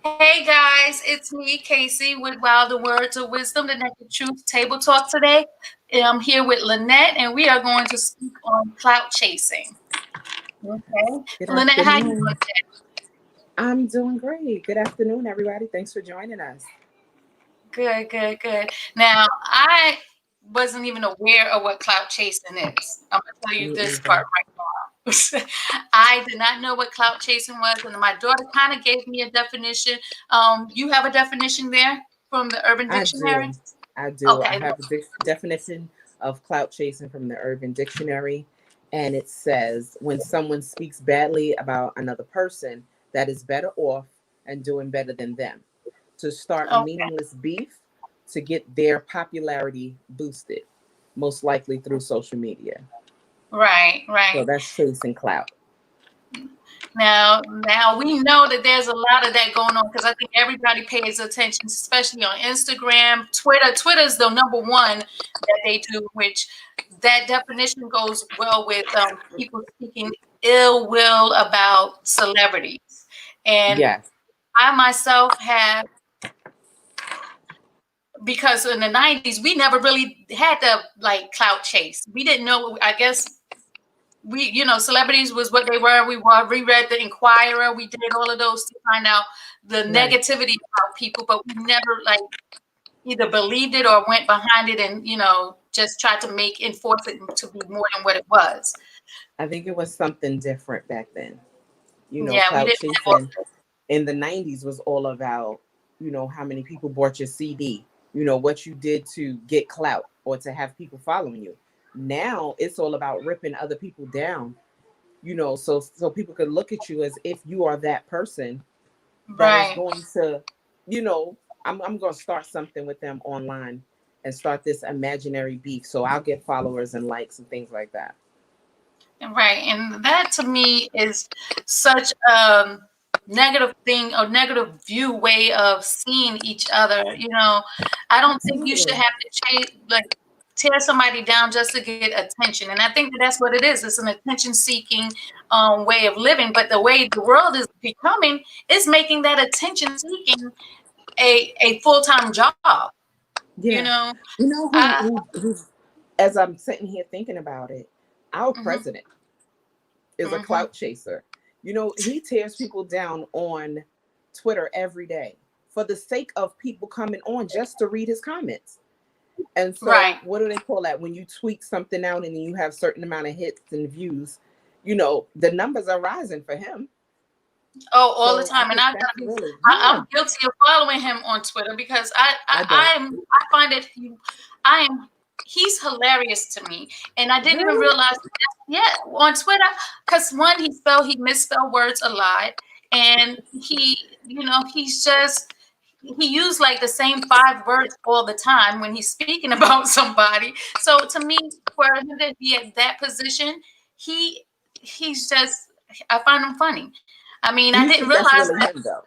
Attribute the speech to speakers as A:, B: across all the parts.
A: Hey guys, it's me, Casey, with Wilder Words of Wisdom, the Naked Truth Table Talk today. I'm here with Lynette, and we are going to speak on clout chasing. Okay,
B: Good
A: Lynette, how you doing
B: afternoon.
A: today?
B: I'm doing great. Good afternoon, everybody. Thanks for joining us.
A: Good, good, good. Now, I wasn't even aware of what clout chasing is. I'm gonna tell you
B: Me
A: this part
B: either.
A: right now. I did not know what clout chasing was, and my daughter kind of gave me a definition. You have a definition there from the Urban
B: I
A: Dictionary?
B: do. I do. I
A: Okay,
B: have a definition of clout chasing from the Urban Dictionary, and it says when someone speaks badly about another person that is better off and doing better than them, to start a
A: okay.
B: meaningless beef to get their popularity boosted, most likely through social media.
A: Right,
B: So
A: right.
B: that's chasing clout.
A: Now we know that there's a lot of that going on because I think everybody pays attention, especially on Instagram, Twitter. Twitter's the number one that they do, which that definition goes well with people speaking ill will about celebrities. And
B: Yes.
A: I myself have, because in the 90s we never really had the like clout chase. We didn't know. I guess celebrities was what they were. We read the Inquirer. We did all of those to find out the
B: Right.
A: negativity about people, but we never like either believed it or went behind it and just tried to enforce it to be more than what it was.
B: I think it was something different back then.
A: Yeah, we
B: Clout
A: didn't have all
B: chasing in the 90s was all about, how many people bought your CD, what you did to get clout or to have people following you. Now it's all about ripping other people down, so people could look at you as if you are that person that is
A: right.
B: going to, you know, I'm going to start something with them online and start this imaginary beef. So I'll get followers and likes and things like that.
A: Right. And that to me is such a negative thing, a negative view way of seeing each other. I don't think you should
B: Absolutely.
A: have to tear somebody down just to get attention. And I think that that's what it is. It's an attention seeking way of living. But the way the world is becoming is making that attention seeking a full time job. You
B: Yeah.
A: know,
B: You know
A: I,
B: who's, as I'm sitting here thinking about it, our
A: mhm,
B: president is a
A: mhm.
B: clout chaser. He tears people down on Twitter every day for the sake of people coming on just to read his comments. And so,
A: Right.
B: what do they call that? When you tweet something out and you have certain amount of hits and views, the numbers are rising for him.
A: Oh, all the
B: So I
A: time, and
B: think
A: I gotta
B: that's
A: be.
B: really, yeah,
A: I'm guilty of following him on Twitter because I, I
B: I don't.
A: I find it I am he's hilarious to me, and I didn't even
B: Really?
A: realize that yet on Twitter because one he misspelled words a lot, and he's just he used like the same five words all the time when he's speaking about somebody. So to me, for him to be at that position, he he's just I find him funny. I mean,
B: Do
A: I
B: you
A: didn't
B: think that's
A: realize
B: really
A: that.
B: him, though?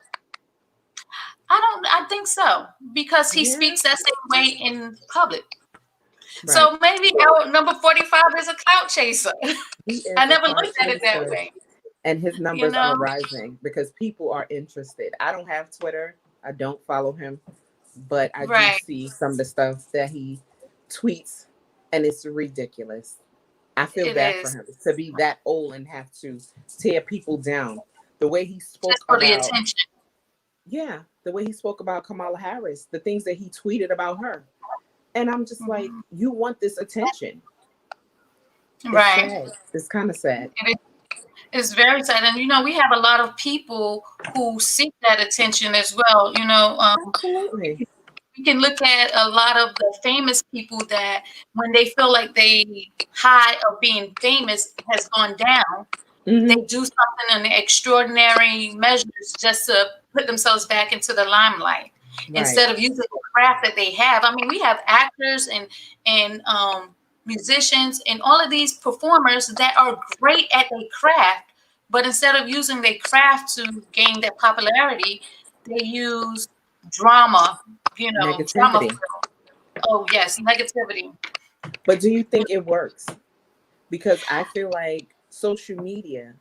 A: I think so because he
B: Yeah,
A: speaks that same way in public.
B: right.
A: So maybe our number 45 is a clout chaser.
B: He
A: I
B: is a
A: never
B: clout
A: looked at it that
B: chaser,
A: way.
B: and his
A: You
B: numbers
A: know?
B: are rising because people are interested. I don't have Twitter. I don't follow him, but I do
A: Right.
B: see some of the stuff that he tweets, and it's ridiculous. I feel
A: It
B: bad for
A: is
B: him to be that old and have to tear people down. The way he
A: just
B: spoke
A: for the
B: about,
A: attention.
B: yeah, the way he spoke about Kamala Harris, the things that he tweeted about her. And I'm just like,
A: Mhm.
B: you want this attention. It's
A: Right.
B: sad. It's kind of sad.
A: It is very sad. And, we have a lot of people who seek that attention as well.
B: Absolutely.
A: We can look at a lot of the famous people that when they feel like they high of being famous has gone down, they
B: Hmm.
A: do something in extraordinary measures just to put themselves back into the limelight
B: Right.
A: instead of using the craft that they have. I mean, we have actors and musicians and all of these performers that are great at their craft, but instead of using their craft to gain their popularity, they use drama, drama.
B: Negativity.
A: Oh yes, negativity.
B: But do you think it works? Because I feel like social media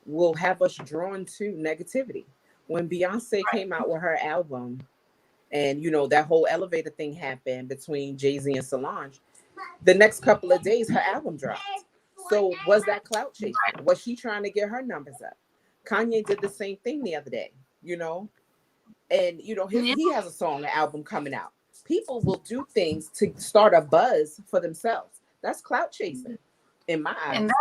B: will have us drawn to negativity. When Beyonce came out with her album, and that whole elevator thing happened between Jay-Z and Solange, the next couple of days her album dropped. So was that clout chasing? Was she trying to get her numbers up? Kanye did the same thing the other day, and
A: Yeah.
B: he has a song, an album coming out. People will do things to start a buzz for themselves. That's clout chasing in my
A: And
B: eyes.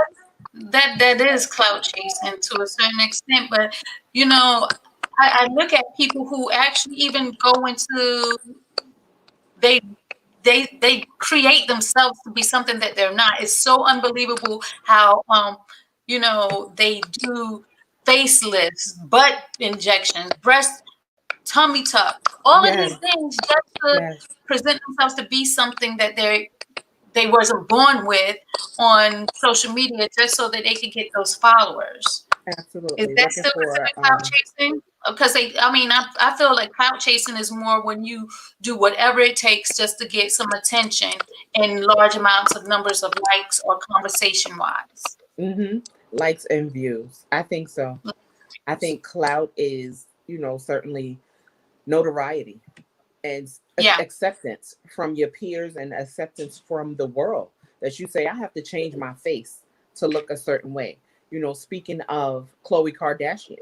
A: that is clout chasing to a certain extent. But you know, I look at people who actually even go into they they create themselves to be something that they're not. It's so unbelievable how they do facelifts, butt injections, breast tummy tucks, all of these
B: Yes,
A: things just to
B: yes,
A: present themselves to be something that they wasn't born with on social media just so that they could get those followers. Is
B: absolutely.
A: that
B: Looking
A: still
B: for
A: considered clout chasing? Because I feel like clout chasing is more when you do whatever it takes just to get some attention in large amounts of numbers of likes or conversation wise.
B: likes and views. I think so. I think clout is, certainly notoriety and
A: Yeah.
B: acceptance from your peers and acceptance from the world, that you say, I have to change my face to look a certain way. Speaking of Khloe Kardashian,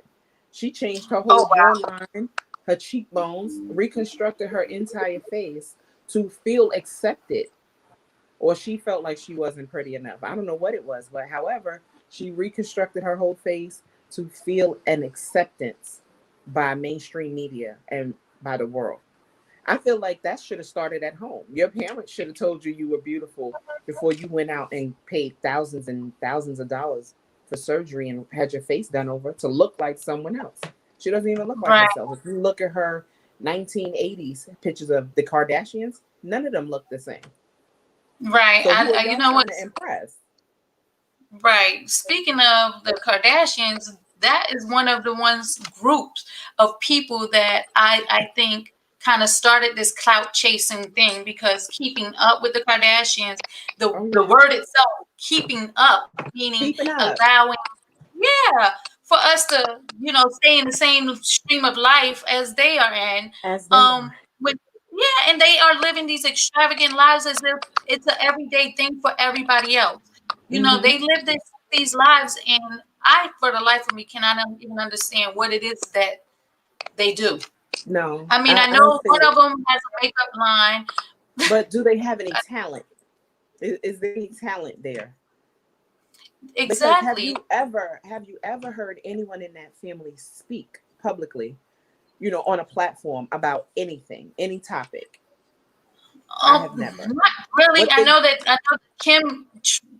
B: she changed her
A: Oh
B: whole
A: wow.
B: jawline, her cheekbones, reconstructed her entire face to feel accepted, or she felt like she wasn't pretty enough. I don't know what it was, but however, she reconstructed her whole face to feel an acceptance by mainstream media and by the world. I feel like that should have started at home. Your parents should have told you you were beautiful before you went out and paid thousands and thousands of dollars for surgery and had your face done over to look like someone else. She doesn't even look like
A: Right.
B: herself. If you look at her 1980s pictures of the Kardashians, none of them look the same.
A: Right.
B: So who are
A: You
B: y'all
A: know
B: trying
A: what?
B: to impress?
A: Right. Speaking of the Kardashians, that is one of the ones groups of people that I think kind of started this clout chasing thing because keeping up with the Kardashians,
B: Oh
A: the
B: yeah,
A: word itself, keeping up, meaning
B: keeping up
A: allowing, yeah, for us to, stay in the same stream of life as they are in.
B: as they are.
A: With Yeah, and they are living these extravagant lives as if it's an everyday thing for everybody else.
B: Hmm.
A: They live these lives, and I, for the life of me, cannot even understand what it is that they do.
B: No,
A: I mean,
B: I,
A: I
B: I don't
A: know
B: see
A: one of
B: it.
A: them has a makeup line.
B: But do they have any talent? Is there any talent there? Because
A: Exactly.
B: have you ever heard anyone in that family speak publicly, on a platform about anything, any topic? I have never.
A: Not really.
B: What they
A: I know that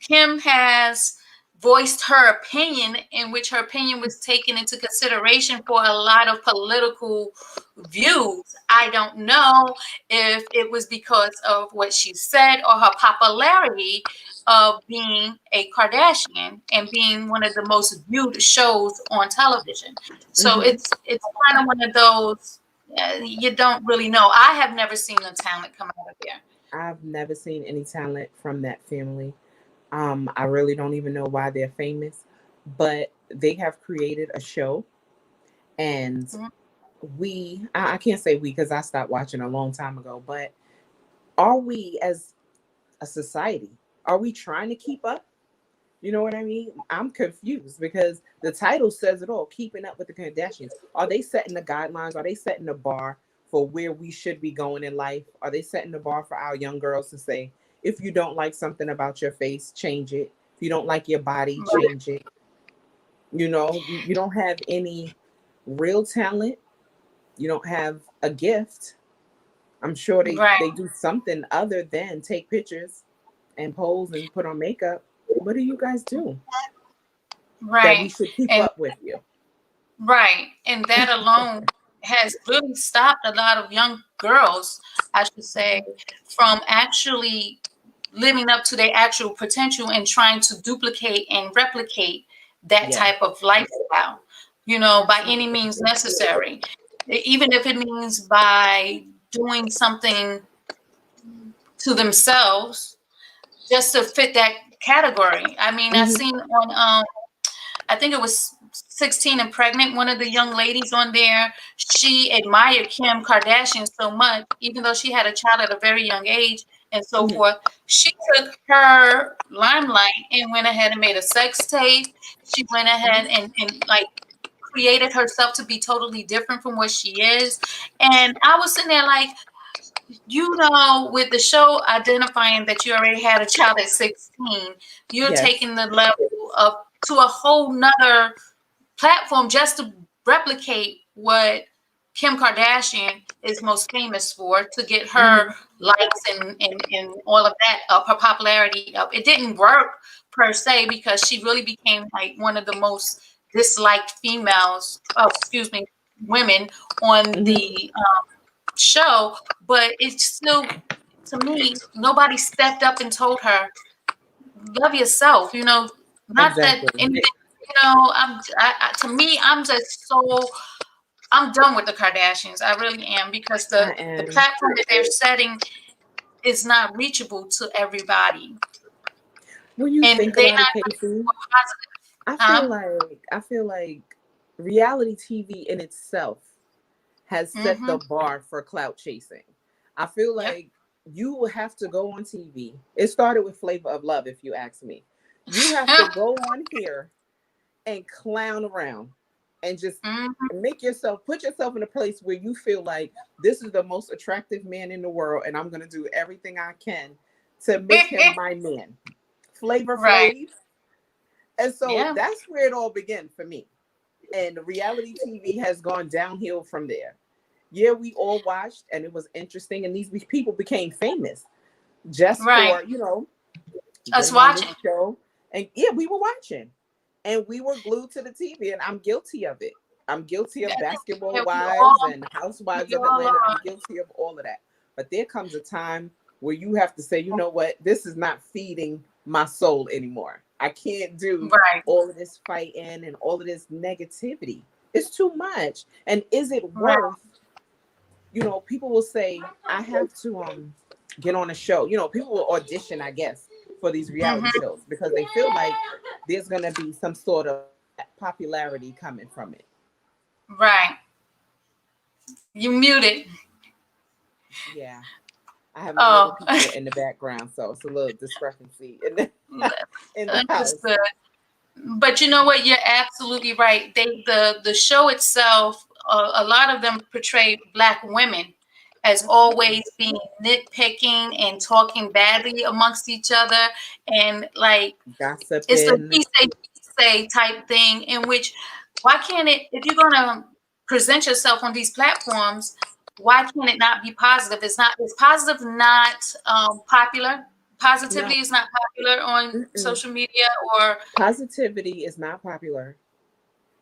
A: Kim has voiced her opinion, in which her opinion was taken into consideration for a lot of political views. I don't know if it was because of what she said or her popularity of being a Kardashian and being one of the most viewed shows on television. So
B: hmm
A: it's kind of one of those you don't really know. I have never seen the talent come out of there.
B: I've never seen any talent from that family. I really don't even know why they're famous, but they have created a show, and
A: Mhm.
B: I can't say we because I stopped watching a long time ago, but are we as a society, are we trying to keep up? You know what I mean? I'm confused because the title says it all, keeping up with the Kardashians. Are they setting the guidelines? Are they setting the bar for where we should be going in life? Are they setting the bar for our young girls to say, if you don't like something about your face, change it. If you don't like your body, change it. You don't have any real talent. You don't have a gift. I'm sure
A: Right,
B: they do something other than take pictures and pose and put on makeup. What do you guys do that we
A: right,
B: should keep
A: and
B: up with you?
A: right, and that alone has really stopped a lot of young girls, I should say, from actually living up to their actual potential and trying to duplicate and replicate that
B: Yeah,
A: type of lifestyle, by any
B: absolutely.
A: means necessary. Even if it means by doing something to themselves just to fit that category. I mean, I
B: Hmm.
A: seen on I think it was 16 and pregnant, one of the young ladies on there, she admired Kim Kardashian so much, even though she had a child at a very young age and so
B: Mhm.
A: forth. She took her limelight and went ahead and made a sex tape. She went ahead and like created herself to be totally different from what she is. And I was sitting there like, with the show identifying that you already had a child at 16, you're
B: Yes.
A: taking the level up to a whole nother platform just to replicate what Kim Kardashian is most famous for, to get her
B: Hmm.
A: likes and all of that up, her popularity up. It didn't work per se because she really became like one of the most disliked females, excuse me, women on
B: Hmm.
A: the show, but it's still, to me, nobody stepped up and told her, love yourself, not that
B: Exactly.
A: anything, to me, I'm done with the Kardashians. I really am, because
B: I
A: the
B: am.
A: platform that they're setting is not reachable to everybody.
B: When you
A: And
B: think
A: they're
B: about it,
A: not
B: Casey,
A: positive, huh?
B: I feel like reality TV in itself has set
A: Mm-hmm.
B: the bar for clout chasing. I feel
A: Yep.
B: like you will have to go on TV. It started with Flavor of Love, if you ask me. You have to go on here and clown around and just
A: Mm-hmm.
B: put yourself in a place where you feel like this is the most attractive man in the world and I'm going to do everything I can to make him my man. Flavor
A: Right.
B: Flav. And so
A: Yeah.
B: that's where it all began for me. And reality TV has gone downhill from there. Yeah, we all watched and it was interesting. And these people became famous just
A: Right.
B: for,
A: Us
B: getting on this
A: watching.
B: show. And yeah, we were watching and we were glued to the TV. And I'm guilty of it. I'm guilty of Basketball
A: Yeah,
B: Wives and Housewives
A: we
B: of
A: all
B: Atlanta. I'm
A: are.
B: guilty of all of that. But there comes a time where you have to say, you know what? This is not feeding my soul anymore. I can't do
A: Right.
B: all of this fighting and all of this negativity. It's too much. And is it
A: Right.
B: worth, people will say, I have to get on a show. People will audition, I guess, for these reality
A: Mm-hmm.
B: shows because they feel like there's gonna be some sort of popularity coming from it.
A: Right. You muted.
B: Yeah. I have my little
A: Oh,
B: people in the background, so it's a little discrepancy in the in the house.
A: understood. But you know what? You're absolutely right. The show itself, a lot of them portray Black women as
B: Absolutely.
A: always being nitpicking and talking badly amongst each other, and like it's a
B: Gossiping.
A: he say she say type thing. In which, why can't it? If you're gonna present yourself on these platforms, why can't it not be positive? It's not. Is positive not popular?
B: No.
A: Positivity is not popular on
B: Mm-mm.
A: social media, or
B: Positivity is not popular.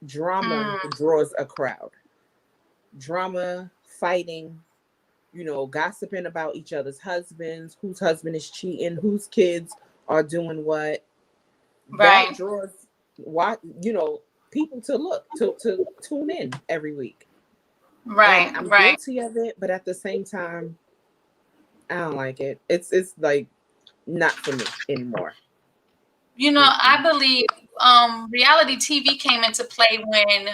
B: Drama
A: mm,
B: draws a crowd. Drama, fighting, gossiping about each other's husbands, whose husband is cheating, whose kids are doing what. That
A: right,
B: draws what people to look to tune in every week. And
A: right,
B: I'm
A: right.
B: guilty of it, but at the same time, I don't like it. It's like not for me anymore.
A: I
B: Mm-mm.
A: believe reality TV came into play when,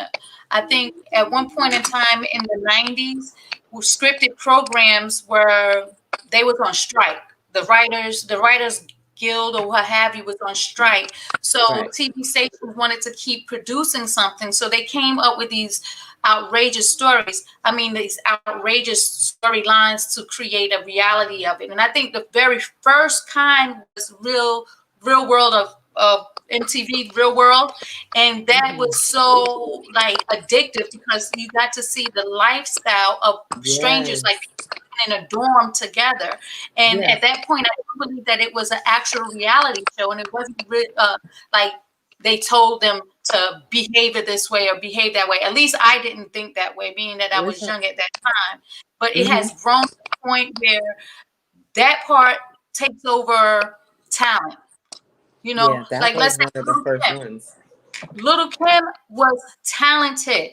A: I think at one point in time in the 90s, scripted programs were, they was on strike. The writers guild or what have you was on strike. So
B: Right.
A: TV stations wanted to keep producing something. So they came up with these outrageous stories. I mean, these outrageous storylines to create a reality of it. And I think the very first kind was Real World of MTV Real World, and that
B: Hmm.
A: was so like addictive because you got to see the lifestyle of strangers, like
B: Yes.
A: people living in a dorm together. And at
B: Yes.
A: that point, I do believe that it was an actual reality show, and it wasn't like they told them to behave it this way or behave that way. At least I didn't think that way, being that I was young at that time. But it
B: Hmm.
A: has grown to the point where that part takes over talent.
B: Yeah, that
A: Like
B: was
A: let's say
B: one of the
A: Little
B: first
A: Kim.
B: ones.
A: Little Kim was talented.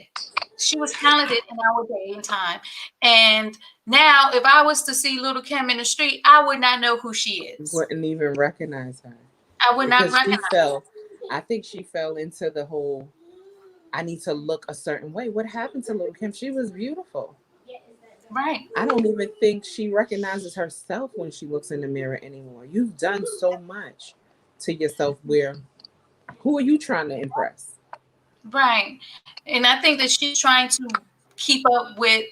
A: She was talented in our day and time. And now, if I was to see Little Kim in the street, I would not know who she is.
B: Wouldn't even recognize her
A: I would not
B: because she
A: recognize.
B: fell. I think she fell into the whole. I need to look a certain way. What happened to little Kim? She was beautiful.
A: Right.
B: I don't even think she recognizes herself when she looks in the mirror anymore. You've done so much to yourself where who are you trying to impress?
A: Right. And I think that she's trying to keep up with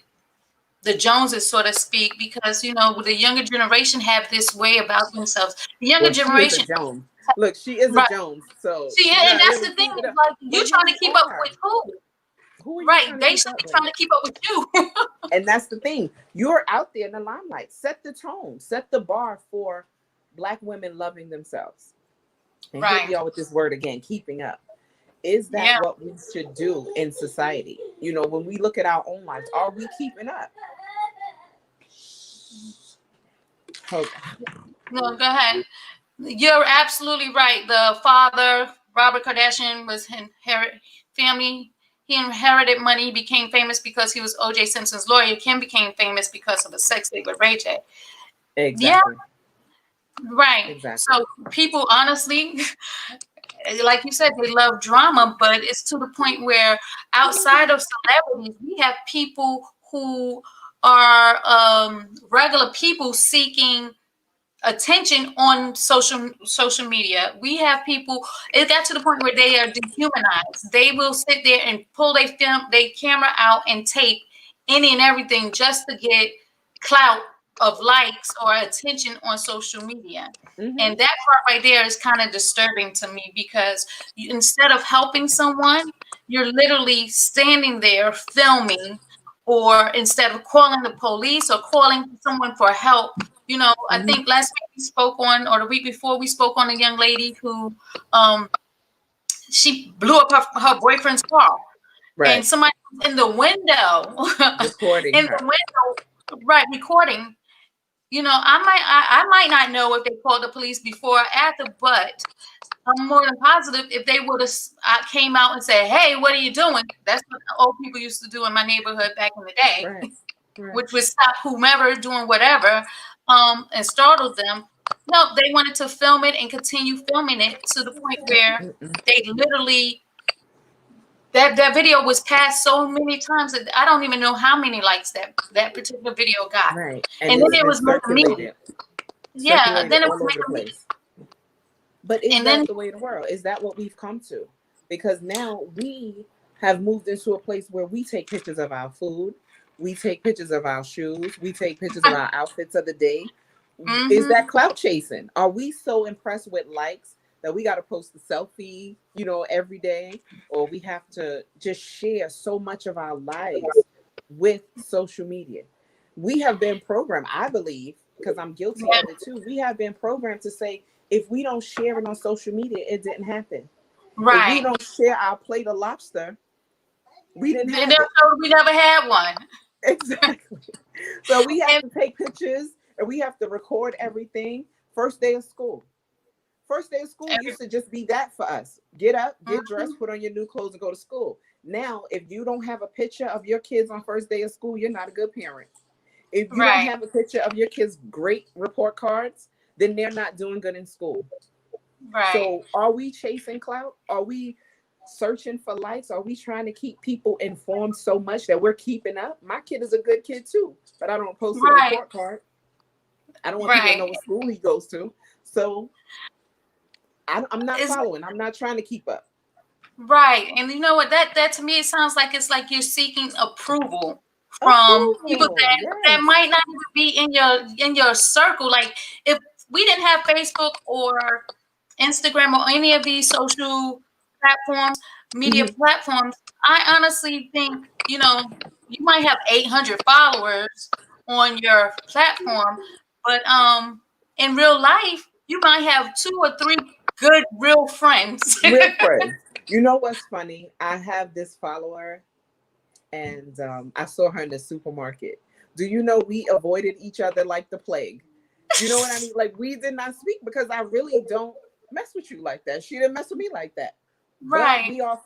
A: the Joneses, so to speak, because the younger generation have this way about themselves. The younger
B: Well, she is a
A: generation,
B: Jones. Look, she is a
A: right?
B: Jones, so
A: See,
B: she's
A: and
B: not
A: that's
B: really
A: the thing
B: keeping
A: is
B: up.
A: like you
B: But here
A: trying to
B: we
A: keep up
B: are.
A: with who?
B: Who are you
A: Right.
B: trying to
A: They
B: keep
A: should
B: up
A: be
B: with?
A: trying to keep up with you.
B: And that's the thing. You're out there in the limelight. Set the tone. Set the bar for Black women loving themselves. And here we
A: Right.
B: are with this word again, keeping up. Is that
A: Yeah.
B: what we should do in society? When we look at our own lives, are we keeping up? Okay.
A: No, go ahead. You're absolutely right. The father, Robert Kardashian, was inherit family. He inherited money. He became famous because he was O.J. Simpson's lawyer. Kim became famous because of a sex tape with Ray J. Yeah,
B: Exactly.
A: right.
B: Exactly.
A: So people, honestly, like you said, they love drama, but it's to the point where outside of celebrities, we have people who are regular people seeking attention on social media. We have people. It got to the point where they are dehumanized. They will sit there and pull their camera out and tape any and everything just to get clout of likes or attention on social media.
B: Mm-hmm.
A: And that part right there is kind of disturbing to me because instead of helping someone, you're literally standing there filming, or instead of calling the police or calling someone for help. I
B: Mm-hmm.
A: think last week we spoke on, or the week before we spoke on, a young lady who um, she blew up her boyfriend's car, and
B: Right.
A: somebody was in the window,
B: Recording
A: in the
B: her.
A: window, right, recording. I might not know if they called the police before or after, but I'm more than positive if they would have came out and said, "Hey, what are you doing?" That's what old people used to do in my neighborhood back in the day,
B: Right. Right.
A: which would stop whomever doing whatever, and startle them. No, they wanted to film it and continue filming it to the point where
B: Mm-mm.
A: they literally that video was passed so many times that I don't even know how many likes that particular video got.
B: Right. And
A: And then
B: it's
A: it
B: been
A: was making me,
B: circulated,
A: yeah.
B: circulated
A: Then it was
B: all over the
A: making me,
B: place. But is
A: and then
B: that the way of the world? Is that what we've come to? Because now we have moved into a place where we take pictures of our food, we take pictures of our shoes, we take pictures of our outfits of the day. Is
A: hmm
B: that clout chasing? Are we so impressed with likes that we got to post a selfie, every day? Or we have to just share so much of our lives with social media? We have been programmed, I believe, because I'm guilty
A: yeah,
B: of it too. We have been programmed to say, if we don't share it on social media, it didn't happen. If we
A: right.
B: don't share our plate of lobster, we didn't
A: They
B: have
A: never
B: it.
A: told we never had one.
B: Exactly. So we have
A: And
B: to take pictures and we have to record everything. First day of school. First day of school
A: every,
B: used to just be that for us. Get up, get
A: mhm,
B: dressed, put on your new clothes, and go to school. Now, if you don't have a picture of your kids on first day of school, you're not a good parent. If you don't
A: right,
B: have a picture of your kids' great report cards, then they're not doing good in school.
A: right,
B: So, are we chasing clout? Are we searching for likes? Are we trying to keep people informed so much that we're keeping up? My kid is a good kid too, but I don't post a
A: right,
B: report card. I don't want people to
A: right.
B: know what school he goes to. So, I'm not
A: It's
B: following. I'm not trying to keep up.
A: right. And you know what? That to me, it sounds like it's like you're seeking approval from people
B: Approval,
A: that
B: yes.
A: might not even be in your circle. Like if we didn't have Facebook or Instagram or any of these social platforms, media
B: Mhm.
A: platforms, I honestly think, you might have 800 followers on your platform, but in real life, you might have two or three good real friends.
B: Real friends. You know what's funny? I have this follower, and I saw her in the supermarket. Do you know we avoided each other like the plague? You know what I mean? Like we did not speak because I really don't mess with you like that. She didn't mess with me like that. But
A: Right,
B: we are,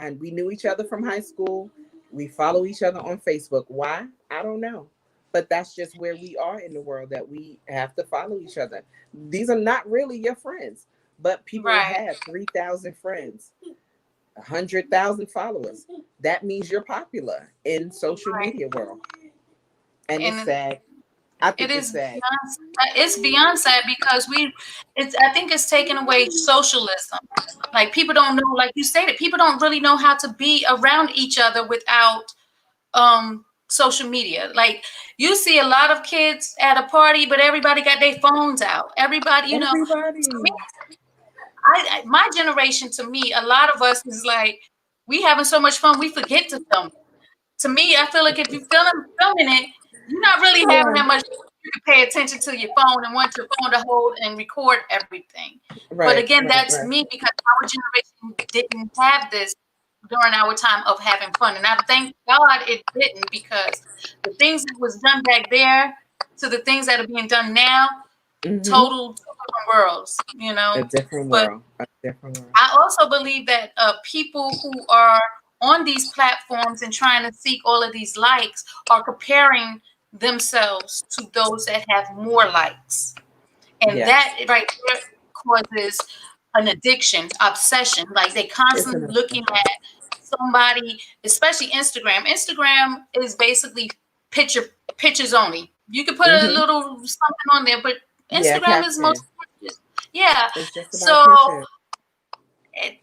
B: and we knew each other from high school. We follow each other on Facebook. Why? I don't know. But that's just where we are in the world, that we have to follow each other. These are not really your friends, but people
A: right.
B: have 3,000 friends. 100,000 followers. That means you're popular in social
A: Right.
B: media world. And it's
A: And
B: sad. I
A: it
B: think it's
A: is
B: sad.
A: beyond, it's beyond sad because I think it's taken away socialism. Like people don't know, like you stated, people don't really know how to be around each other without social media. Like you see a lot of kids at a party, but everybody got their phones out. Everybody, to me,
B: Everybody.
A: my generation, to me, a lot of us is like we having so much fun we forget to film. To me, I feel like if you're filming it, you're not really having
B: Yeah.
A: that much. You can pay attention to your phone and want your phone to hold and record everything. But
B: Right,
A: again,
B: right,
A: that's
B: right.
A: me because our generation didn't have this during our time of having fun, and I thank God it didn't because the things that was done back there to the things that are being done now,
B: Hmm.
A: total two different worlds, you
B: A
A: know.
B: different
A: But
B: world. A different world.
A: I also believe that people who are on these platforms and trying to seek all of these likes are comparing themselves to those that have more likes. And
B: Yes.
A: that right there causes an addiction, obsession. Like they
B: It's
A: constantly
B: an
A: looking
B: obsession.
A: at somebody, especially Instagram. Instagram is basically pictures only. You can put a
B: Hmm.
A: little something on there, but
B: Yeah,
A: Instagram is
B: caption.
A: mostly pictures. Yeah.
B: It's just about
A: So
B: pictures.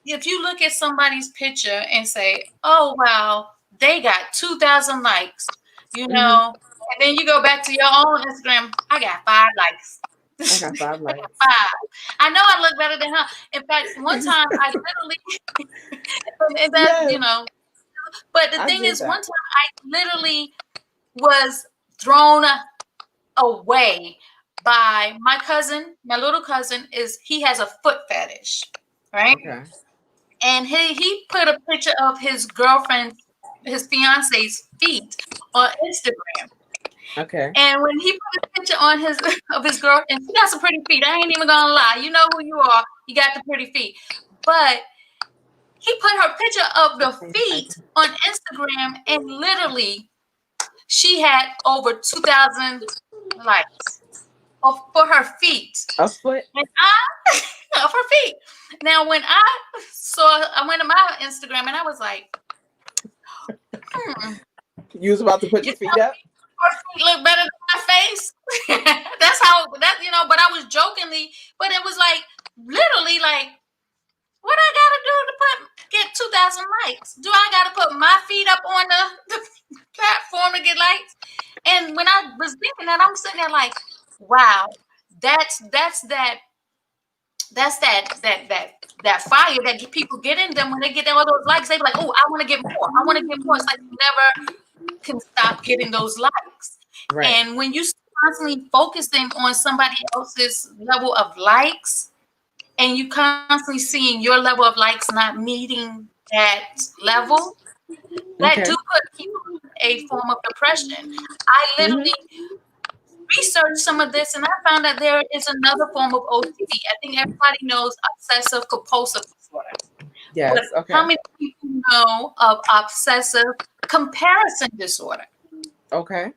A: if you look at somebody's picture and say, "Oh wow, they got 2,000 likes,"
B: Hmm.
A: and then you go back to your own Instagram, I got 5 likes.
B: I got 5 likes.
A: Five. I know I look better than her. In fact, one time I literally, and that
B: Yes,
A: but the
B: I
A: thing
B: did
A: is, one
B: that.
A: time I literally was thrown away by my cousin. My little cousin he has a foot fetish, right?
B: Okay.
A: And he put a picture of his girlfriend's, his fiance's feet on Instagram.
B: Okay.
A: And when he put a picture on his of his girl, and she got some pretty feet. I ain't even gonna lie. You know who you are. You got the pretty feet. But he put her picture of the
B: Okay.
A: feet on Instagram, and literally she had over 2,000 likes for her feet.
B: A foot.
A: And of her feet. Now, when I went to my Instagram and I was like, hmm,
B: You was about to put
A: you
B: your feet up.
A: her feet look better than my face. But I was jokingly, but it was like literally like, what I gotta do to get 2,000 likes? Do I gotta put my feet up on the platform to get likes? And when I was thinking that, I'm sitting there like, wow, that's that fire that people get in them when they get all those likes. They be like, oh, I want to get more. I want to get more. It's like you never can stop getting those likes.
B: Right.
A: And when you constantly focusing on somebody else's level of likes, and you constantly seeing your level of likes not meeting that level, that do
B: Okay.
A: put people in a form of depression. I
B: Hmm.
A: literally researched some of this and I found that there is another form of OCD. I think everybody knows obsessive compulsive disorder. But
B: Yes.
A: how
B: Okay.
A: many people know of obsessive comparison disorder?
B: Okay.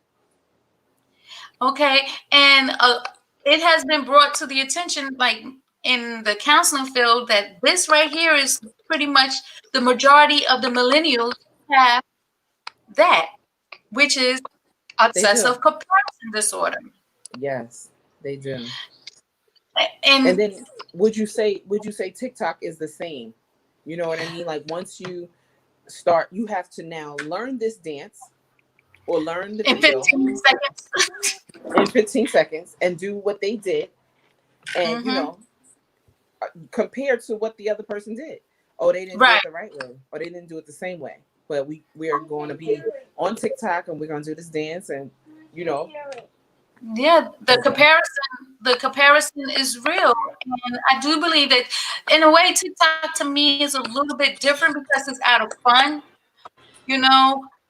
A: Okay. And it has been brought to the attention, like in the counseling field, that this right here is pretty much the majority of the millennials have that, which is
B: They do.
A: obsessive comparison disorder.
B: Yes, they do. And
A: And
B: then would you say TikTok is the same? You know what I mean? Like once you start, you have to now learn this dance or learn the
A: in
B: video
A: 15 seconds,
B: in 15 seconds and do what they did and
A: hmm
B: compared to what the other person did. Oh, they didn't do
A: right.
B: it the right way, or they didn't do it the same way. But we are going to be on TikTok and we're going to do this dance and you know,
A: Yeah, the
B: okay.
A: comparison is real, and I do believe that in a way TikTok to me is a little bit different because it's out of fun.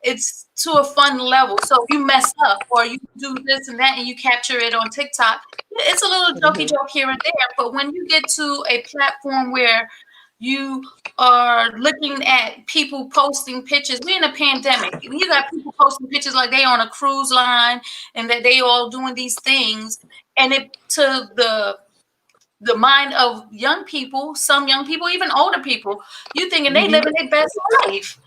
A: It's to a fun level. So if you mess up or you do this and that and you capture it on TikTok, yeah, it's a little jokey
B: Hmm.
A: joke here and there. But when you get to a platform where you are looking at people posting pictures, we're in a pandemic. You got people posting pictures like they on a cruise line and that they all doing these things, and it to the mind of young people, some young people, even older people. You thinking they
B: Hmm.
A: living their best life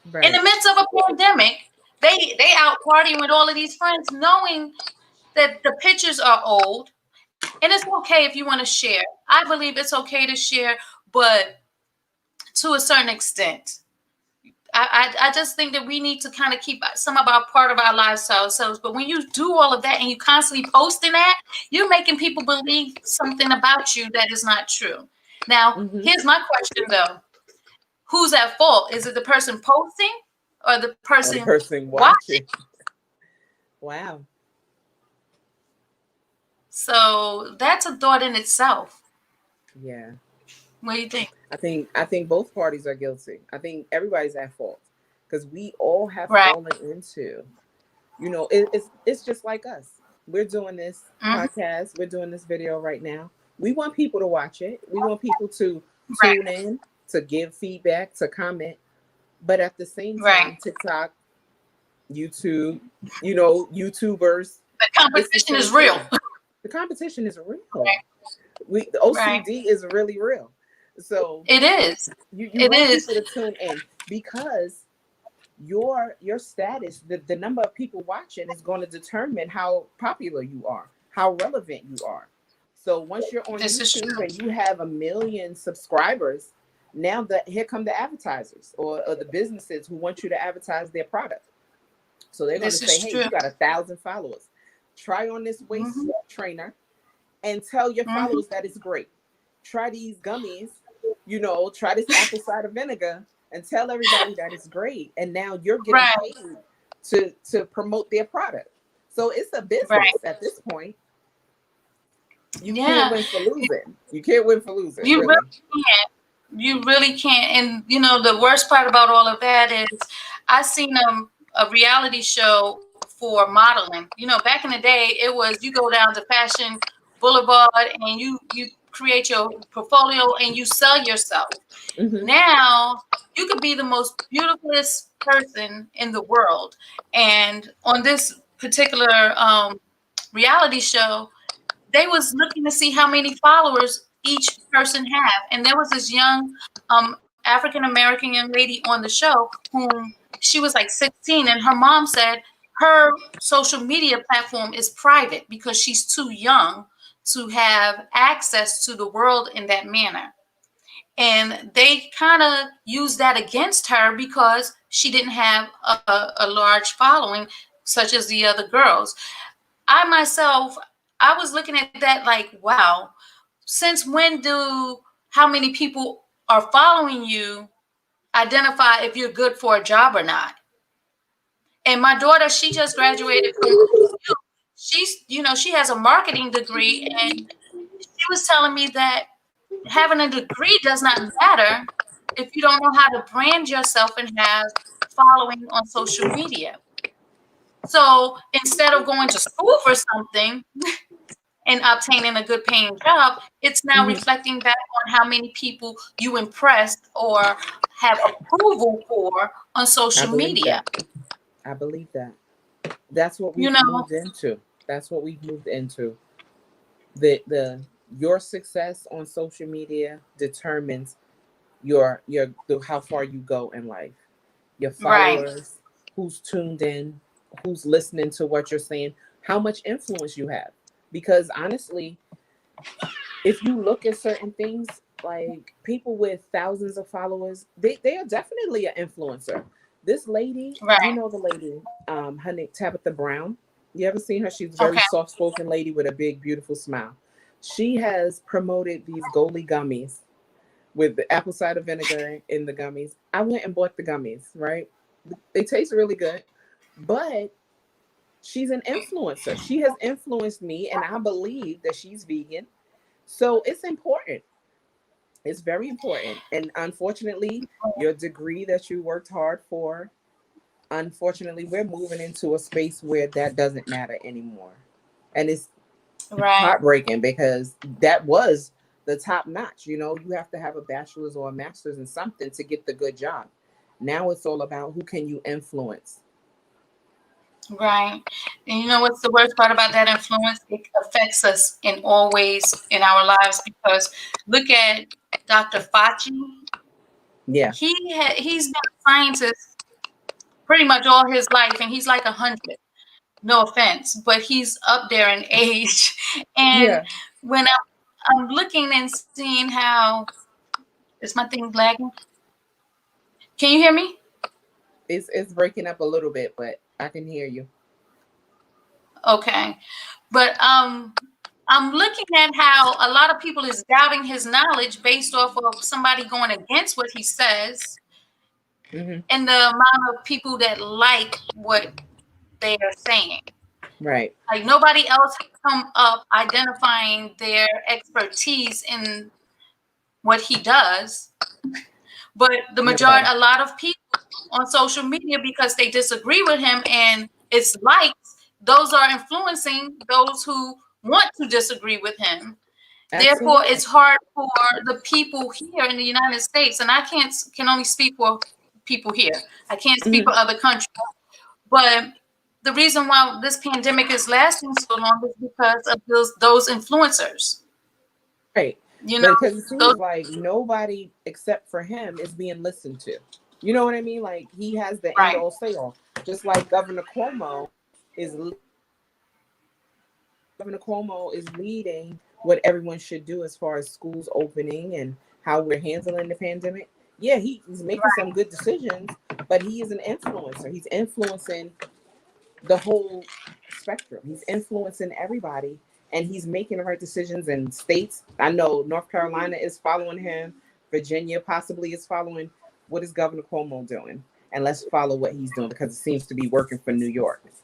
A: in the
B: Right.
A: midst of a pandemic. They out partying with all of these friends, knowing that the pictures are old. And it's okay if you want to share. I believe it's okay to share, but to a certain extent. I just think that we need to kind of keep some of our part of our lives to ourselves. But when you do all of that and you constantly posting that, you're making people believe something about you that is not true. Now,
B: Hmm.
A: here's my question though: who's at fault? Is it the person posting or the
B: Or the
A: person
B: person
A: watching?
B: watching. Wow.
A: So that's a thought in itself.
B: Yeah.
A: What do you think?
B: I think both parties are guilty. I think everybody's at fault because we all have
A: Right.
B: fallen into, it's just like us. We're doing this
A: Hmm.
B: podcast, we're doing this video right now. We want people to watch it. We want people to
A: Right.
B: tune in, to give feedback, to comment. But at the same
A: Right.
B: time, TikTok, YouTube, YouTubers,
A: The
B: it's the
A: competition
B: same
A: is real.
B: thing. The competition is real. The
A: Right.
B: OCD is really real. So
A: It is.
B: you
A: It
B: want
A: is.
B: people to tune in because your status, the number of people watching is going to determine how popular you are, how relevant you are. So once you're on
A: This is
B: YouTube
A: true.
B: and you have 1 million subscribers, now that here come the advertisers or the businesses who want you to advertise their product. So they're going to
A: This
B: say,
A: is
B: hey,
A: true.
B: you got 1,000 followers, try on this waist
A: Hmm.
B: trainer and tell your
A: Hmm.
B: followers that it's great. Try these gummies, try this apple cider vinegar and tell everybody that it's great. And now you're getting
A: Right.
B: paid to promote their product. So it's a
A: Right.
B: business at this point. You can't
A: Yeah.
B: win for losing. You can't win for losing,
A: You
B: really.
A: really can't. You really can't. And the worst part about all of that is I seen a reality show for modeling. Back in the day, it was you go down to Fashion Boulevard and you create your portfolio and you sell yourself.
B: Hmm.
A: Now you could be the most beautifulest person in the world, and on this particular reality show, they was looking to see how many followers each person have, and there was this young African American young lady on the show whom she was like 16, and her mom said her social media platform is private because she's too young to have access to the world in that manner. And they kind of used that against her because she didn't have a large following such as the other girls. I myself, I was looking at that like, wow, since when do how many people are following you identify if you're good for a job or not? And my daughter, she just graduated from she has a marketing degree, and she was telling me that having a degree does not matter if you don't know how to brand yourself and have following on social media. So instead of going to school for something and obtaining a good paying job, it's now
B: Hmm.
A: reflecting back on how many people you impressed or have approval for on
B: I
A: social
B: believe
A: media.
B: that. I believe that. That's what
A: You
B: we've
A: know,
B: moved into. That's what we've moved into. The your success on social media determines how far you go in life. Your
A: right,
B: followers, who's tuned in, who's listening to what you're saying, how much influence you have. Because honestly, if you look at certain things, like people with thousands of followers, they are definitely an influencer. This lady, you
A: right.
B: know the lady, her name Tabitha Brown. You ever seen her? She's a very
A: Okay,
B: soft spoken lady with a big, beautiful smile. She has promoted these Goldie gummies with the apple cider vinegar in the gummies. I went and bought the gummies, right? They taste really good, but she's an influencer. She has influenced me, and I believe that she's vegan. So it's important. It's very important. And unfortunately, your degree that you worked hard for, unfortunately, we're moving into a space where that doesn't matter anymore. And it's
A: right.
B: heartbreaking because that was the top notch. You have to have a bachelor's or a master's in something to get the good job. Now it's all about who can you influence.
A: Right. And you know what's the worst part about that influence? It affects us in all ways in our lives because look at Dr. Fauci.
B: Yeah.
A: He's been a scientist pretty much all his life, and he's like 100. No offense, but he's up there in age. And
B: Yeah.
A: when I'm looking and seeing how is my thing lagging? Can you hear me?
B: It's breaking up a little bit, but I can hear you.
A: Okay. But I'm looking at how a lot of people is doubting his knowledge based off of somebody going against what he says
B: Hmm.
A: and the amount of people that like what they are saying.
B: Right.
A: Like nobody else has come up identifying their expertise in what he does, but the majority,
B: Nobody.
A: a lot of people on social media because they disagree with him and it's likes, those are influencing those who want to disagree with him. Therefore,
B: Absolutely.
A: it's hard for the people here in the United States, and I can only speak for people here. I can't speak
B: Hmm.
A: for other countries, but the reason why this pandemic is lasting so long is because of those influencers.
B: Right.
A: You know,
B: But because it
A: those
B: seems like nobody except for him is being listened to. You know what I mean? Like he has the end
A: right,
B: all say all. Just like is Governor Cuomo is leading what everyone should do as far as schools opening and how we're handling the pandemic. Yeah, he's making some good decisions, but he is an influencer. He's influencing the whole spectrum. He's influencing everybody and he's making the right decisions in states. I know North Carolina is following him, Virginia possibly is following. What is Governor Cuomo doing? And let's follow what he's doing because it seems to be working for New York. It's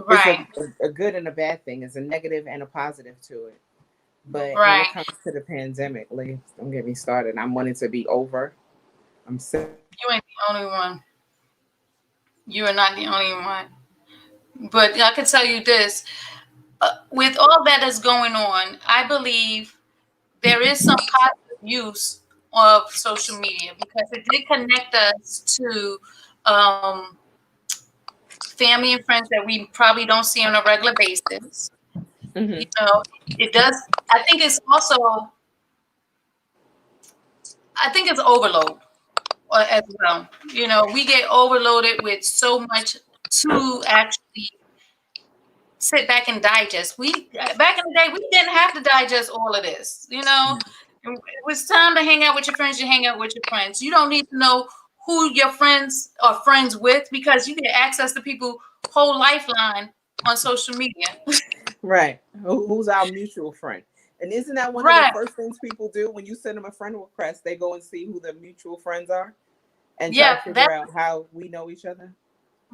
A: right,
B: a good and a bad thing. It's a negative and a positive to it. But when it
A: right.
B: comes to the pandemic, Lee, don't get me started. I want it to be over. I'm sick.
A: You ain't the only one. You are not the only one. But I can tell you this: with all that is going on, I believe there is some positive use of social media because it did connect us to um, family and friends that we probably don't see on a regular basis. You
B: Hmm.
A: know, it does. I think it's also. I think it's overload as well. You know, we get overloaded with so much to actually sit back and digest. We back in the day, we didn't have to digest all of this. You know, it was time to hang out with your friends. You hang out with your friends. You don't need to know who your friends are friends with because you get access to people' whole lifeline on social media.
B: Right. Who's our mutual friend? And isn't that one of the
A: Right.
B: first things people do when you send them a friend request? They go and see who the mutual friends are and try to
A: Yeah,
B: figure
A: that
B: out how we know each other.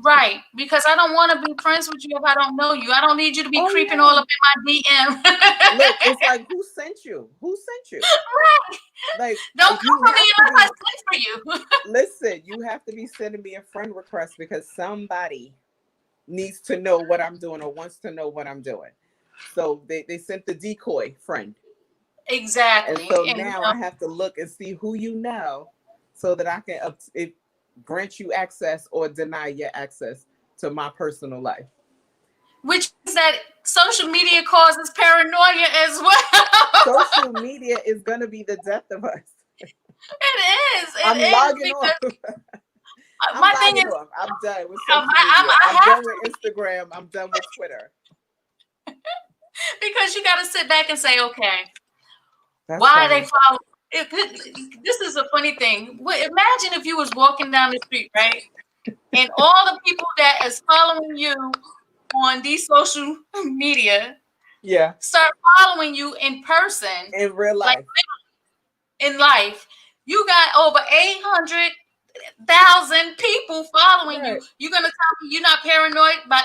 A: right. Because I don't want to be friends with you if I don't know you. I don't need you to be
B: Oh
A: creeping all
B: yeah.
A: up in my DM.
B: Look, it's like who sent you? Who sent you?
A: Right.
B: Like
A: Don't come
B: you
A: for me
B: have to
A: unless I
B: be
A: send for you.
B: listen, you have to be sending me a friend request because somebody needs to know what I'm doing or wants to know what I'm doing. So they sent the decoy friend. And so
A: Exactly. And
B: now I have to look and see who you know so that I can grant you access or deny your access to my personal life.
A: which means that social media causes paranoia as well.
B: Social media is going to be the death of us.
A: It
B: I'm
A: is
B: logging
A: because
B: off. I'm
A: my thing
B: logging
A: is,
B: off. I'm done with social media.
A: I
B: I'm
A: have
B: done
A: to
B: with Instagram. I'm done with Twitter.
A: because you got to sit back and say, okay,
B: That's
A: why are they
B: funny.
A: following? This is a funny thing. Imagine if you was walking down the street, right, and all the people that is following you on these social media
B: Yeah.
A: start following you in person,
B: In real
A: like
B: life.
A: in life. You got over 800,000 people following you.
B: Right.
A: You're gonna tell me you're not paranoid by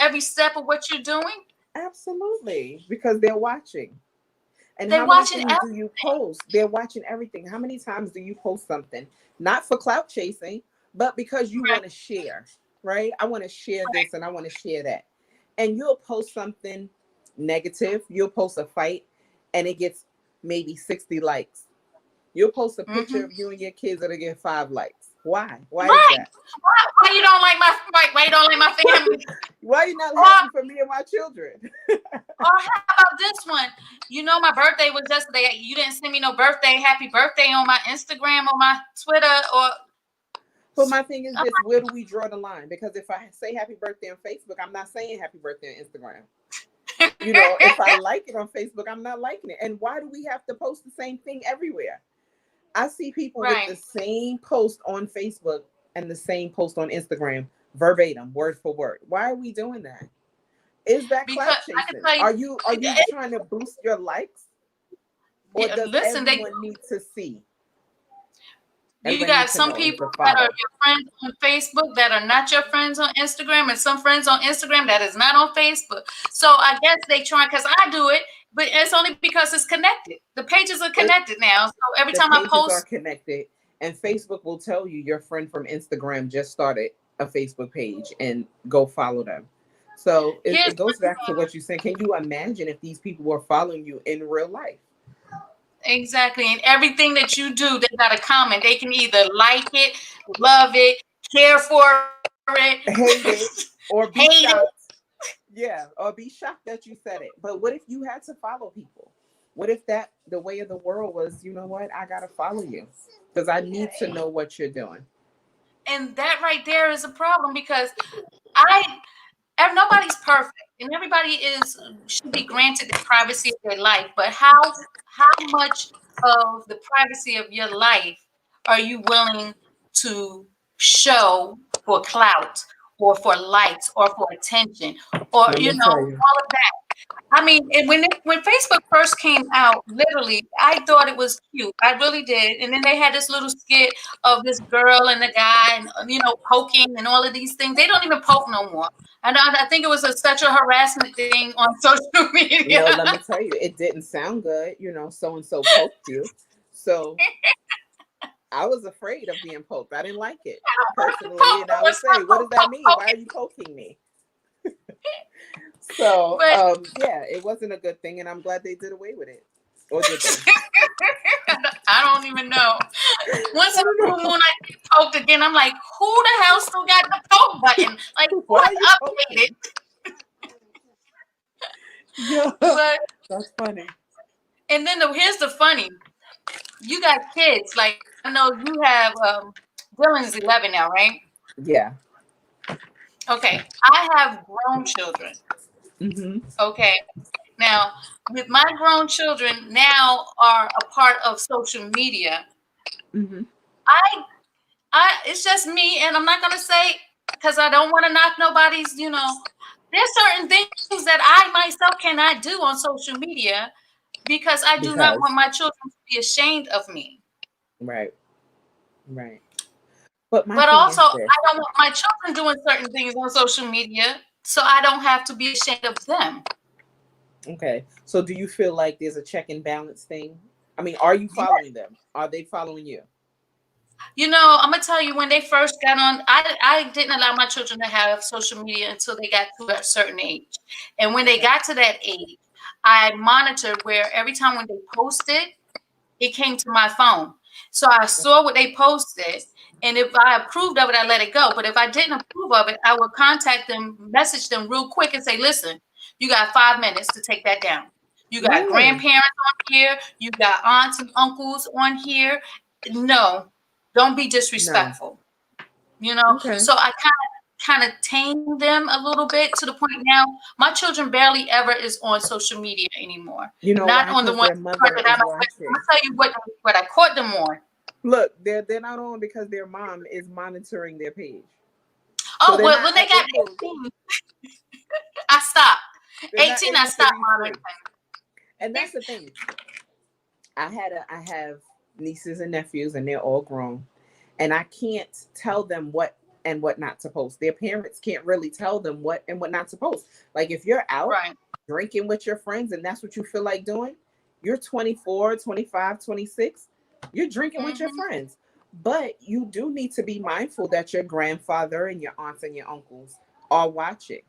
A: every step of what you're doing?
B: Absolutely. Because they're watching. And
A: They
B: how many
A: watching
B: things do you post? They're watching everything. How many times do you post something? Not for clout chasing, but because you
A: right,
B: want to share, right? I want to share
A: right.
B: this and I want to share that. And you'll post something negative, you'll post a fight, and it gets maybe 60 likes. You'll post a picture
A: Mm-hmm.
B: of you and your kids that'll get 5 likes. Why? Why is
A: Right.
B: that?
A: Why you don't like my why you don't like my family?
B: Why are you not
A: Or
B: happy for me and my children?
A: or how about this one? You know, my birthday was yesterday. You didn't send me no birthday, happy birthday on my Instagram or my Twitter or
B: But my thing is this: where do we draw the line? Because if I say happy birthday on Facebook, I'm not saying happy birthday on Instagram. You know, if I like it on Facebook, I'm not liking it. And why do we have to post the same thing everywhere? I see people with the
A: right.
B: same post on Facebook and the same post on Instagram, verbatim, word for word. Why are we doing that? Is that
A: Because
B: clout
A: I can
B: chasing?
A: tell you,
B: Are you trying to boost your likes, or does
A: listen, they
B: everyone need to see?
A: you
B: Everybody
A: got
B: needs to
A: some
B: know and
A: people
B: to
A: that are
B: follow.
A: your friends on Facebook that are not your friends on Instagram, and some friends on Instagram that is not on Facebook. So I guess they try because I do it, but it's only because it's connected. The pages are
B: It,
A: connected now. So every
B: the
A: time I
B: pages are
A: post,
B: connected, and Facebook will tell you your friend from Instagram just started a Facebook page and go follow them. So
A: here's
B: it goes back to what you said. Can you imagine if these people were following you in real life?
A: exactly, and everything that you do, they got a comment. They can either like it, love it, care for it,
B: Hate it or
A: hate
B: be
A: it.
B: shocked. Yeah, or be shocked that you said it. But what if you had to follow people? What if that the way of the world was, you know what, I gotta follow you because I need to know what you're doing.
A: And that right there is a problem because I nobody's perfect and everybody is should be granted the privacy of their life, but how much of the privacy of your life are you willing to show for clout or for likes or for attention or
B: Let me tell you.
A: all of that? I mean, and when Facebook first came out, literally, I thought it was cute. I really did. And then they had this little skit of this girl and the guy, and poking and all of these things. They don't even poke no more. And I think it was a sexual harassment thing on social media.
B: No, let me tell you, it didn't sound good. So and so poked you. So I was afraid of being poked. I didn't like it personally. And I would say, what does that mean? Why are you poking me? So,
A: But
B: yeah, it wasn't a good thing. And I'm glad they did away with it. Or did they?
A: I don't even know. Once
B: I
A: in a
B: don't
A: blue moon,
B: know.
A: I get poked again. I'm like, who the hell still got the poke button? Like, who
B: Why are you
A: has updated?
B: poking? Yeah,
A: But
B: that's funny.
A: and then here's the funny. You got kids. Like I know you have Dylan's 11 now, right?
B: Yeah.
A: Okay. I have grown children.
B: Hmm.
A: Okay. Now, with my grown children now are a part of social media.
B: Hmm.
A: I it's just me and I'm not gonna say because I don't want to knock nobody's, there's certain things that I myself cannot do on social media because I do not want
B: Because,
A: my children to be ashamed of me.
B: right, right. But my
A: But
B: thing
A: also,
B: is
A: I
B: this.
A: don't want my children doing certain things on social media, so I don't have to be ashamed of them.
B: Okay. So do you feel like there's a check and balance thing? I mean, are you
A: Yeah.
B: following them? Are they following you?
A: I'm gonna tell you when they first got on, I didn't allow my children to have social media until they got to a certain age. And when they
B: Okay.
A: got to that age, I monitored where every time when they posted, it came to my phone. So I saw what they posted, and if I approved of it, I let it go. But if I didn't approve of it, I would contact them, message them real quick, and say, "Listen, you got 5 minutes to take that down. You got
B: Really?
A: grandparents on here. You got aunts and uncles on here. No, don't be
B: No.
A: disrespectful."
B: Okay.
A: So I kind of tame them a little bit to the point now. My children barely ever is on social media anymore.
B: You know
A: Not
B: why?
A: on the
B: Because
A: one
B: their
A: part
B: mother
A: that I'm
B: is
A: gonna
B: watching.
A: tell you what I caught them on.
B: Look, they're not on because their mom is monitoring their page. So
A: Oh,
B: they're
A: well,
B: not
A: when they got
B: able
A: 18, I stopped.
B: they're not
A: 18, I
B: able to
A: stopped
B: be
A: monitoring.
B: free. And that's the thing. I have nieces and nephews and they're all grown. And I can't tell them what and what not to post. Their parents can't really tell them what and what not to post. Like if you're out
A: Right.
B: drinking with your friends and that's what you feel like doing, you're 24, 25, 26. You're drinking with your
A: Hmm.
B: friends. But you do need to be mindful that your grandfather and your aunts and your uncles are watching.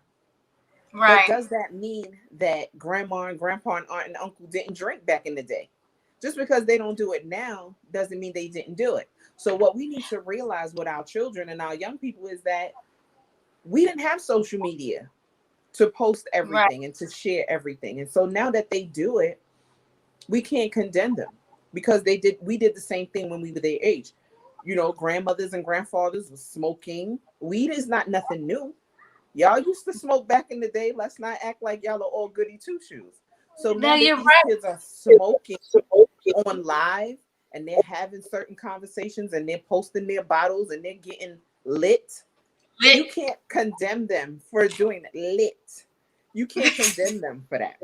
B: But
A: Right.
B: does that mean that grandma and grandpa and aunt and uncle didn't drink back in the day? Just because they don't do it now doesn't mean they didn't do it. So what we need to realize with our children and our young people is that we didn't have social media. to post
A: Right.
B: everything and to share everything. And so now that they do it, we can't condemn them because we did the same thing when we were their age. You know, grandmothers and grandfathers were smoking. Weed is not nothing new. Y'all used to smoke back in the day. Let's not act like y'all are all goody two shoes. So
A: No,
B: now that
A: you're
B: these
A: right.
B: kids are smoking on live and they're having certain conversations and they're posting their bottles and they're getting lit,
A: Lit.
B: you can't condemn them for doing it. Lit. You can't condemn them for that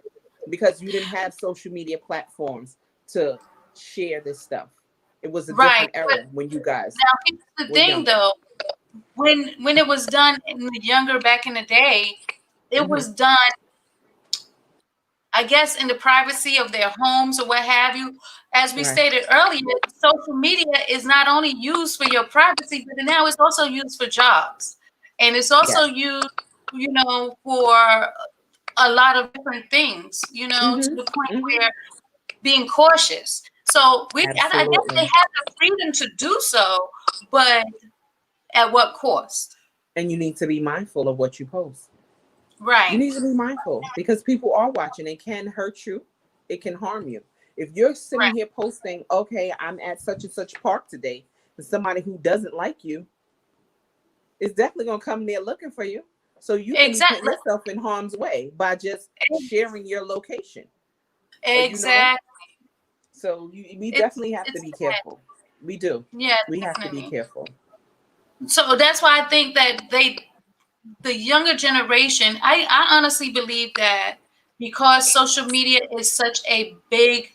B: because you didn't have social media platforms to share this stuff. It was a
A: Right.
B: different
A: But
B: era when you guys
A: now here's the
B: were
A: thing
B: younger.
A: though. When it was done in the younger back in the day, it
B: Hmm.
A: was done, I guess, in the privacy of their homes or what have you. As we
B: Right.
A: stated earlier, social media is not only used for your privacy, but now it's also used for jobs. And it's also
B: Yes.
A: used, for a lot of different things, to
B: Hmm.
A: the point
B: Hmm.
A: where being cautious. So I guess they
B: Absolutely.
A: have the freedom to do so, but at what cost?
B: And you need to be mindful of what you post. You
A: Right,
B: need to be mindful because people are watching. It can hurt you, it can harm you. If you're sitting
A: right.
B: here posting, okay, I'm at such and such park today, and somebody who doesn't like you is definitely going to come there looking for you. So you can be putting
A: Exactly.
B: yourself in harm's way by just sharing your location, you know?
A: Exactly.
B: So we
A: It's
B: definitely have to
A: it's
B: be
A: sad.
B: careful. We do.
A: Yeah,
B: We have to be
A: definitely.
B: careful.
A: So that's why I think that the younger generation, I honestly believe that because social media is such a big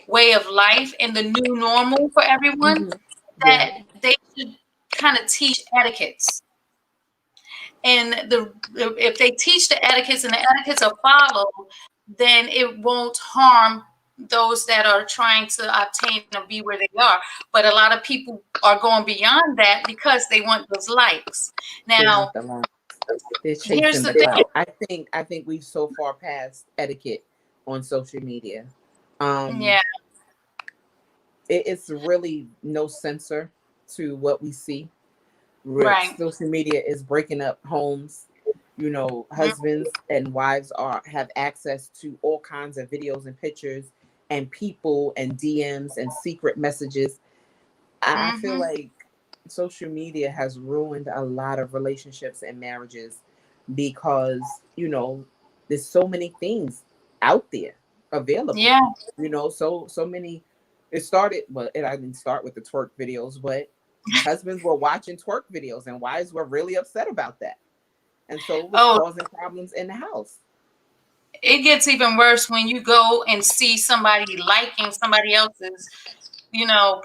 A: way of life and the new normal for everyone,
B: Hmm. Yeah.
A: that they should kind of teach etiquettes. And if they teach the etiquettes and the etiquettes are followed, then it won't harm those that are trying to obtain or be where they are. But a lot of people are going beyond that because they want those likes.
B: They
A: Now,
B: want the line. They're
A: here's
B: chasing
A: the
B: the
A: thing.
B: clout. I think we've so far past etiquette on social media. Um,
A: Yeah,
B: it's really no censor to what we see.
A: right.
B: Social media is breaking up homes. You know,
A: Mhm,
B: husbands and wives are have access to all kinds of videos and pictures and people and DMs and secret messages. I feel
A: mhm.
B: like social media has ruined a lot of relationships and marriages because, there's so many things out there available.
A: Yeah.
B: So many. It started, well, I didn't start with the twerk videos, but husbands were watching twerk videos and wives were really upset about that. And so it was
A: Oh,
B: causing problems in the house.
A: it gets even worse when you go and see somebody liking somebody else's,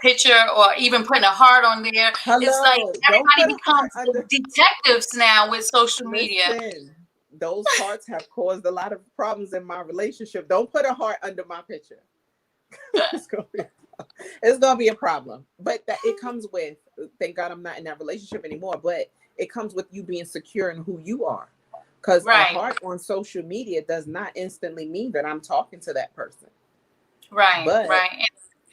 A: picture or even putting a heart on there. It's like
B: Hello, don't put
A: everybody
B: a heart
A: becomes
B: under.
A: detectives now with social media.
B: Listen, those hearts have caused a lot of problems in my relationship. Don't put a heart under my picture. it's gonna be it's gonna be a problem. But that it comes with, thank God I'm not in that relationship anymore, but it comes with you being secure in who you are. Because a
A: Right,
B: heart on social media does not instantly mean that I'm talking to that person.
A: right,
B: But
A: right.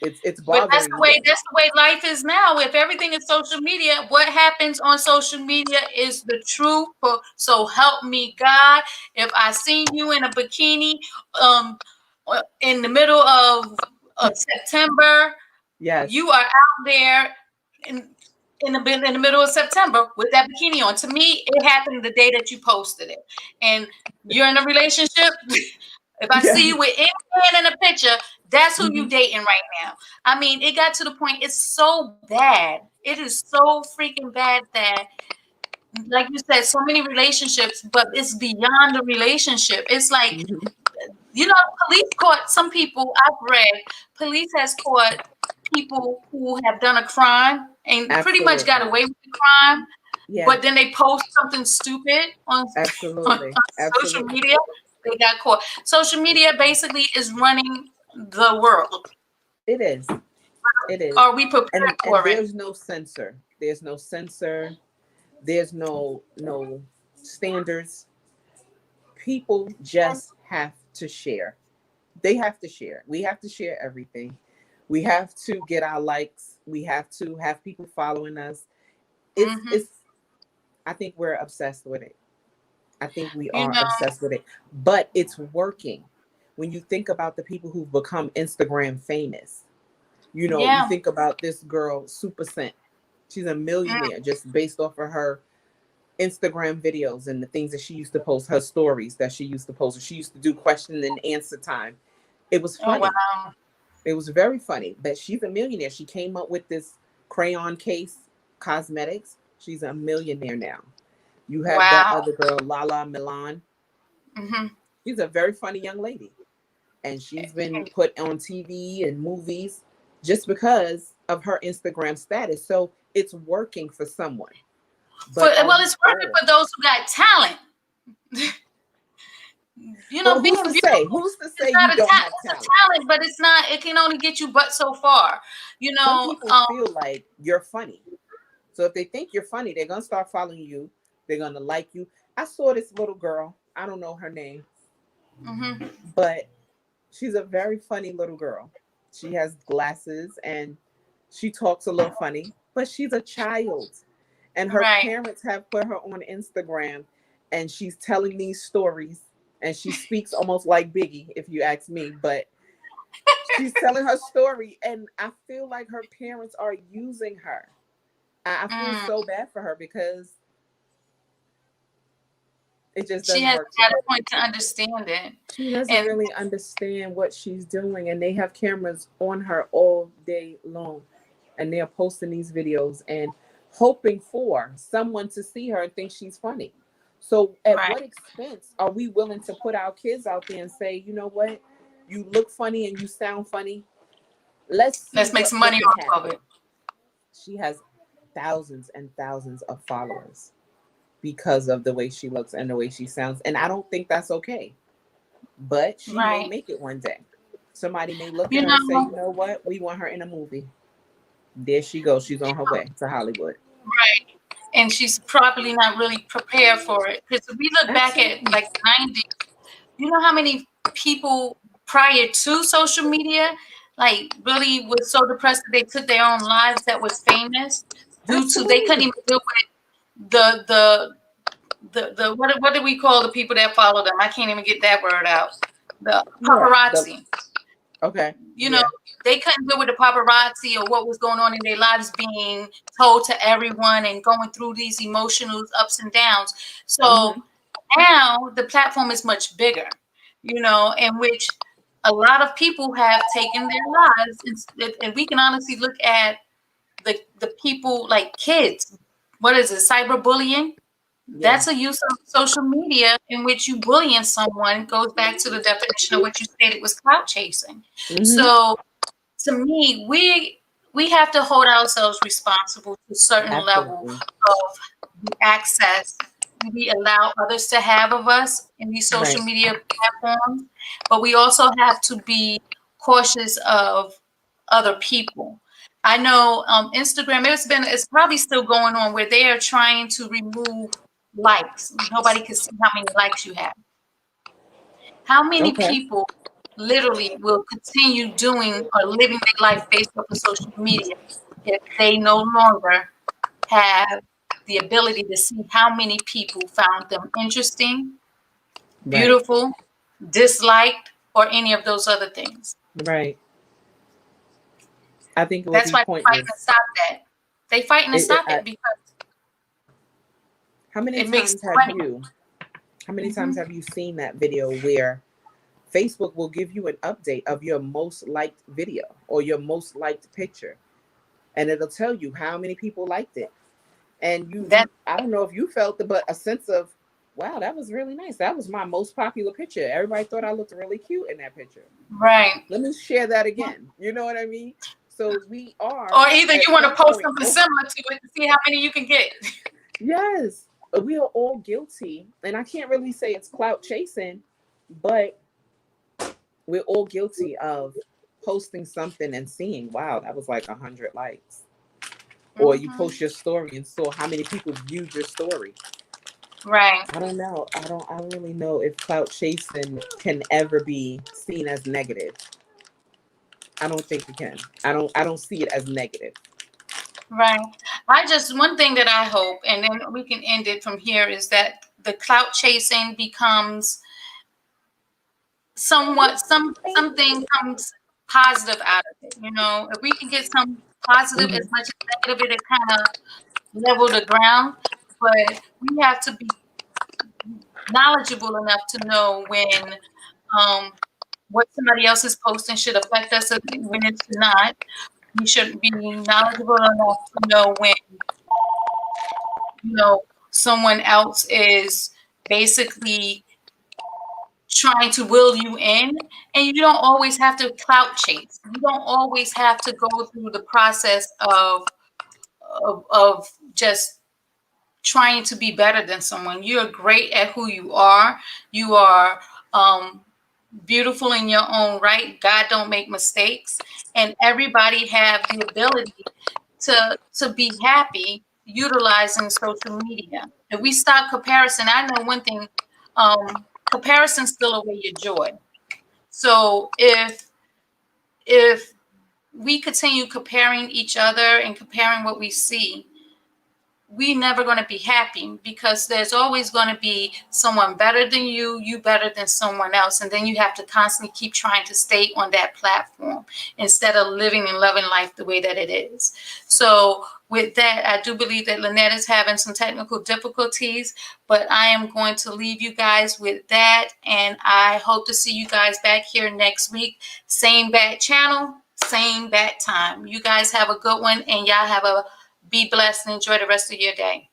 B: it's
A: But that's
B: bothering
A: the way
B: you.
A: that's the way life is now. If everything is social media, what happens on social media is the truth. So help me God. If I see you in a bikini, um, in the middle of September,
B: Yes.
A: you are out there in in the middle of September with that bikini on. To me, it happened the day that you posted it, and you're in a relationship. If I see
B: Yeah.
A: you with any man in a picture, that's who you
B: Hmm.
A: dating right now. I mean, it got to the point. It's so bad. It is so freaking bad that, like you said, so many relationships, but it's beyond the relationship. It's like,
B: Hmm.
A: police caught some people. I've read police has caught people who have done a crime and pretty much got
B: Absolutely.
A: away with the crime,
B: Yeah.
A: but then they post something stupid on
B: Absolutely.
A: social
B: Absolutely.
A: media. They got caught. Social media basically is running the world.
B: It is. It is.
A: Are we prepared
B: And
A: for it?
B: there's no censor. There's no censor. There's no standards. People just have to share. They have to share. We have to share everything. We have to get our likes. We have to have people following us. It's
A: Hmm.
B: it's I think we're obsessed with it. I think we
A: You
B: are
A: know,
B: obsessed with it, but it's working. When you think about the people who've become Instagram famous, you
A: yeah.
B: think about this girl, Super Scent. She's a
A: Mm.
B: millionaire just based off of her Instagram videos and the things that she used to post, her stories that she used to post. She used to do question and answer time. It was
A: Oh
B: funny.
A: wow.
B: It was very funny. But she's a millionaire. She came up with this crayon case cosmetics. She's a millionaire now. You have that
A: Wow.
B: other girl, Lala Milan.
A: Hmm.
B: She's a very funny young lady. And she's been put on TV and movies just because of her Instagram status. So it's working for someone. But are
A: Well,
B: we
A: it's working
B: all?
A: for those who got talent.
B: Well,
A: Being
B: who's to say?
A: beautiful
B: Who's to
A: is
B: say you
A: not a
B: don't
A: talent.
B: have
A: It's a
B: talent?
A: talent, but it's not. It can only get you but so far. You
B: Some
A: know.
B: people feel like you're funny. So if they think you're funny, they're gonna start following you. They're gonna like you. I saw this little girl. I don't know her name,
A: Hmm.
B: but she's a very funny little girl. She has glasses and she talks a little funny, but she's a child. And her
A: Right.
B: parents have put her on Instagram and she's telling these stories and she speaks almost like Biggie, if you ask me, but she's telling her story and I feel like her parents are using her. I feel
A: Mm.
B: so bad for her because it just
A: She
B: doesn't
A: hasn't
B: work for
A: had
B: me.
A: a point to understand it,
B: She doesn't
A: and
B: really understand what she's doing, and they have cameras on her all day long, and they're posting these videos and hoping for someone to see her and think she's funny. So, at
A: right.
B: what expense are we willing to put our kids out there and say, you know what, you look funny and you sound funny? Let's see
A: Let's make some
B: what
A: money
B: can
A: off of
B: happen.
A: it.
B: She has thousands and thousands of followers because of the way she looks and the way she sounds, and I don't think that's okay. But she may
A: Right.
B: make it one day. Somebody may look
A: You
B: at her and say, you
A: know.
B: know what? We want her in a movie. There she goes. She's on her way to Hollywood.
A: Right. And she's probably not really prepared for it. Because if we look back at
B: Absolutely.
A: like the 90s, you know how many people prior to social media, like really was so depressed that they took their own lives that was famous due to they couldn't
B: Absolutely.
A: even deal with the what do we call the people that follow them? I can't even get that word out. The
B: What?
A: paparazzi.
B: Okay.
A: You know,
B: Yeah.
A: they couldn't deal with the paparazzi or what was going on in their lives being told to everyone and going through these emotional ups and downs. So
B: Mm-hmm.
A: now the platform is much bigger, in which a lot of people have taken their lives. And we can honestly look at the people like kids. What is it? Cyberbullying?
B: Yeah.
A: That's a use of social media in which you bullying someone goes back to the definition of what you stated was clout chasing.
B: Mm-hmm.
A: So to me, we have to hold ourselves responsible to a certain level
B: Absolutely.
A: of the access we allow others to have of us in these social
B: Right.
A: media platforms, but we also have to be cautious of other people. I know Instagram, it's probably still going on where they are trying to remove likes. Nobody can see how many likes you have. How many
B: Okay.
A: people literally will continue doing or living their life based off of social media if they no longer have the ability to see how many people found them interesting,
B: Right.
A: beautiful, disliked, or any of those other things?
B: Right. I think it would
A: That's
B: be
A: why they're fighting to
B: pointless.
A: stop that. They fighting to
B: It,
A: stop
B: I,
A: it because
B: how many
A: it makes
B: times have
A: money.
B: you? How many times
A: Hmm.
B: have you seen that video where Facebook will give you an update of your most liked video or your most liked picture, and it'll tell you how many people liked it. And
A: That
B: I don't know if you felt it, but a sense of, wow, that was really nice. That was my most popular picture. Everybody thought I looked really cute in that picture.
A: right.
B: Let me share that again. You know what I mean? So we are
A: Or either
B: at
A: you want to
B: one
A: post
B: point,
A: something
B: oh,
A: similar to it to see how many you can get.
B: yes, we are all guilty. And I can't really say it's clout chasing, but we're all guilty of posting something and seeing, wow, that was like 100 likes. Or you
A: Hmm.
B: post your story and saw how many people viewed your story.
A: Right.
B: I don't know. I don't really know if clout chasing can ever be seen as negative. I don't think it can. I don't see it as negative.
A: Right. One thing that I hope, and then we can end it from here, is that the clout chasing becomes something comes positive out of it. You know, if we can get some positive as
B: Mhm.
A: much as negative, it kind of level the ground. But we have to be knowledgeable enough to know when um, what somebody else is posting should affect us and when it should not. We should be knowledgeable enough to know when, you know, someone else is basically trying to will you in, and you don't always have to clout chase. You don't always have to go through the process of just trying to be better than someone. You're great at who you are. You are beautiful in your own right. God don't make mistakes, and everybody have the ability to be happy utilizing social media. If we stop comparison, I know one thing: comparison steal away your joy. So if we continue comparing each other and comparing what we see, we never going to be happy because there's always going to be someone better than you better than someone else, and then you have to constantly keep trying to stay on that platform instead of living and loving life the way that it is. So with that, I do believe that Lynette is having some technical difficulties, but I am going to leave you guys with that, and I hope to see you guys back here next week. Same bat channel, same bat time. You guys have a good one, and y'all have a be blessed and enjoy the rest of your day.